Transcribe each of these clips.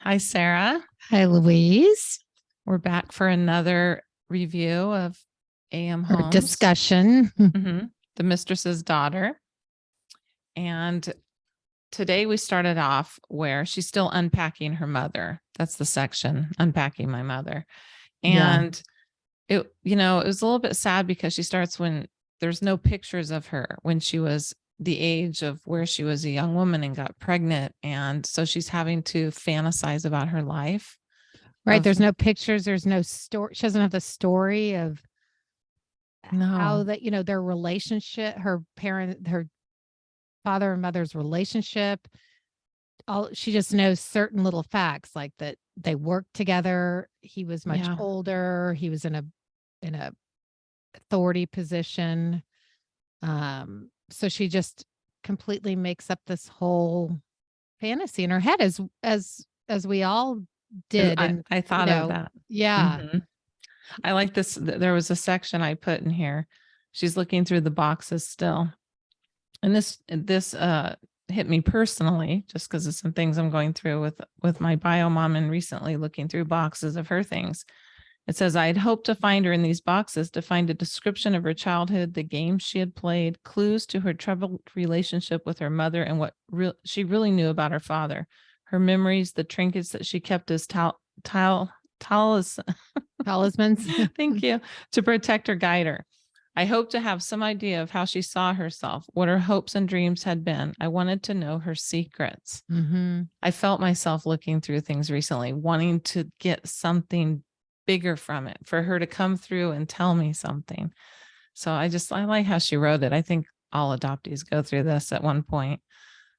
Hi, Sarah. Hi, Louise. We're back for another review of AM Our Homes, discussion. The Mistress's Daughter. And today we started off where she's still unpacking her mother. That's the section, unpacking my mother. Yeah. And it was a little bit sad because she starts when there's no pictures of her when she was the age of where she was a young woman and got pregnant. And so she's having to fantasize about her life Right. of There's no pictures. There's no story. She doesn't have the story of how no. that, their relationship, her father and mother's relationship. She just knows certain little facts like that they worked together. He was much Yeah. older. He was in a authority position. So she just completely makes up this whole fantasy in her head as we all did. I, And, I thought of that. yeah. Mhm. I like this. There was a section I put in here. She's looking through the boxes still. And this hit me personally just because of some things I'm going through with my bio mom and recently looking through boxes of her things. It says, I'd hoped to find her in these boxes to find a description of her childhood, the games she had played, clues to her troubled relationship with her mother, and what she really knew about her father, her memories, the trinkets that she kept as talis, Talismans. thank you, to protect or guide her. I hope to have some idea of how she saw herself, what her hopes and dreams had been. I wanted to know her secrets. Mm-hmm. I felt myself looking through things recently, wanting to get something bigger from it, for her to come through and tell me something. So I like how she wrote it. I think all adoptees go through this at one point,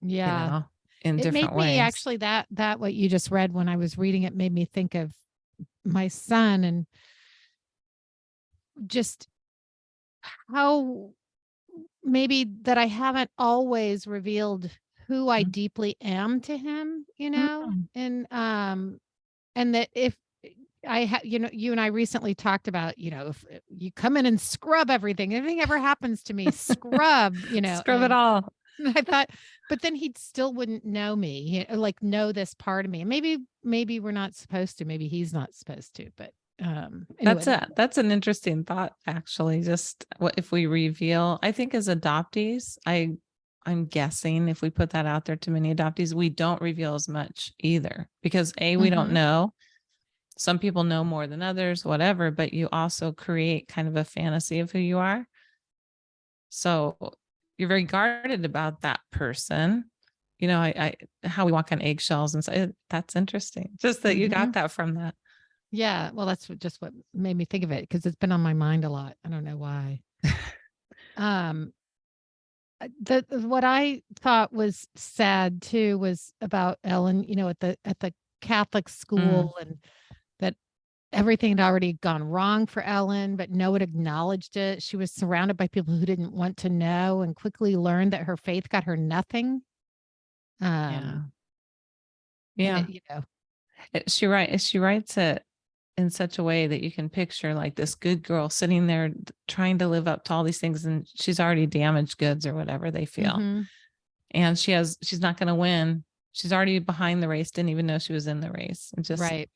Yeah. in It made different me ways. actually that what you just read when I was reading it made me think of my son and just how maybe that I haven't always revealed who I deeply am to him, Mm-hmm. and that if you and I recently talked about, if you come in and scrub everything, anything ever happens to me, scrub, Scrub it and all. I thought, but then he still wouldn't know me, like know this part of me. And maybe we're not supposed to, maybe he's not supposed to, but anyway, That's an interesting thought, actually. Just what if we reveal, I think as adoptees, I'm guessing if we put that out there to many adoptees, we don't reveal as much either because we don't Mhm. know. Some people know more than others, whatever, but you also create kind of a fantasy of who you are. So you're very guarded about that person. How we walk on eggshells and so that's interesting. Just that you got Mhm. that from that. Yeah, well, that's just what made me think of it because it's been on my mind a lot. I don't know why. Um, the what I thought was sad too was about Ellen, at the Catholic Mm, school, and that everything had already gone wrong for Ellen, but no one acknowledged it. She was surrounded by people who didn't want to know and quickly learned that her faith got her nothing. yeah. Um, and Yeah. She writes it in such a way that you can picture like this good girl sitting there trying to live up to all these things and she's already damaged goods or whatever they feel. mhm, And she's not going to win. She's already behind the race, didn't even know she was in the race. And just right.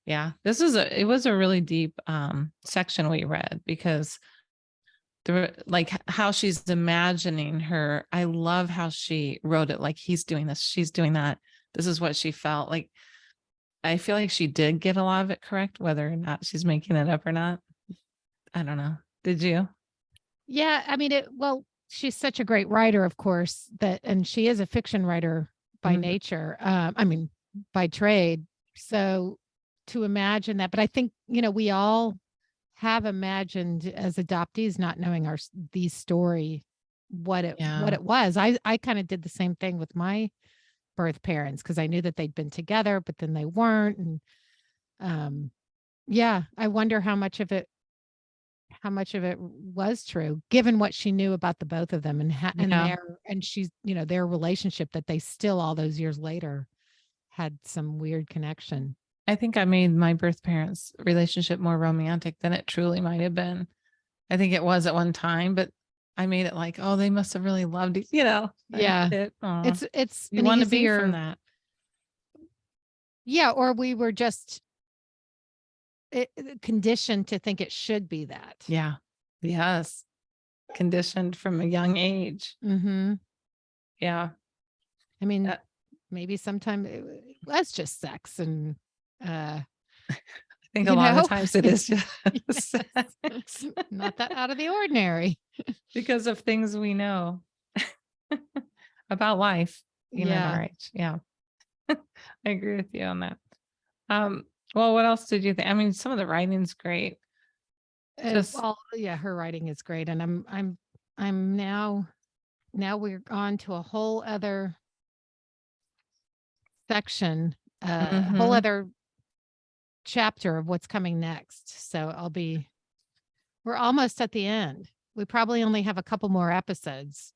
yeah, it was a really deep section we read because like how she's imagining her. I love how she wrote it like he's doing this, she's doing that. This is what she felt like. I feel like she did get a lot of it correct, whether or not she's making it up or not. I don't know. Did you? Yeah, I mean well, she's such a great writer, of course, and she is a fiction writer by Mhm. nature. I mean, by trade. So to imagine that, but I think, we all have imagined as adoptees not knowing our the story what Yeah. it was. I kind of did the same thing with my birth parents because I knew that they'd been together, but then they weren't. And um yeah, I wonder how much of it was true given what she knew about the both of them and Yeah. she's, their relationship that they still all those years later had some weird connection. I think I made my birth parents' relationship more romantic than it truly might have been. I think it was at one time, but I made it like, oh, they must have really loved it. I Yeah. it. Oh, It's you an want to be from easier that. Yeah, or we were just conditioned to think it should be that. Yeah. Yes. Conditioned from a young age. Mm-hmm. Yeah. I mean, Uh, maybe sometime it was just sex and, I think a you lot of know, times it is just Yes. sex Not that out of the ordinary. because of things we know about life, even at Yeah. our age. Yeah. I agree with you on that. Well, what else did you think? I mean, some of the writing's great. Just Well, yeah, her writing is great, and I'm now we're on to a whole other section, a whole mhm. other chapter of what's coming next. So we're almost at the end. We probably only have a couple more episodes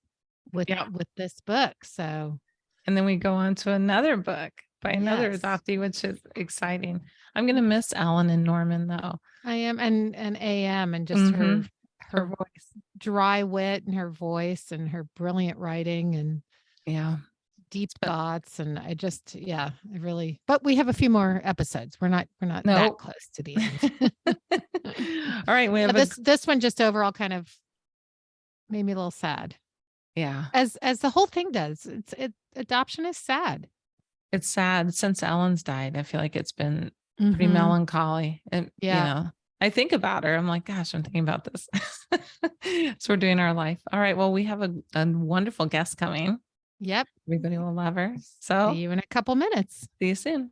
Yeah. with this book. So And then we go on to another book by another yes, adoptee, which is exciting. I'm gonna miss Alan and Norman though. I am, and AM, and just Mm-hmm. Her her voice. dry wit and her voice and her brilliant writing and Yeah. deep thoughts. And I just, yeah, I really, but we have a few more episodes. We're not that No. close to the end. All right. We Yeah, have this one just overall kind of made me a little sad, yeah. as the whole thing does. Adoption is sad. It's sad since Ellen's died. I feel like it's been pretty Mhm. melancholy. And Yeah. I think about her. I'm like, gosh, I'm thinking about this. So we're doing our life. All right. Well, we have a wonderful guest coming. Yep. Everybody will love her. See So you in a couple minutes. see you soon.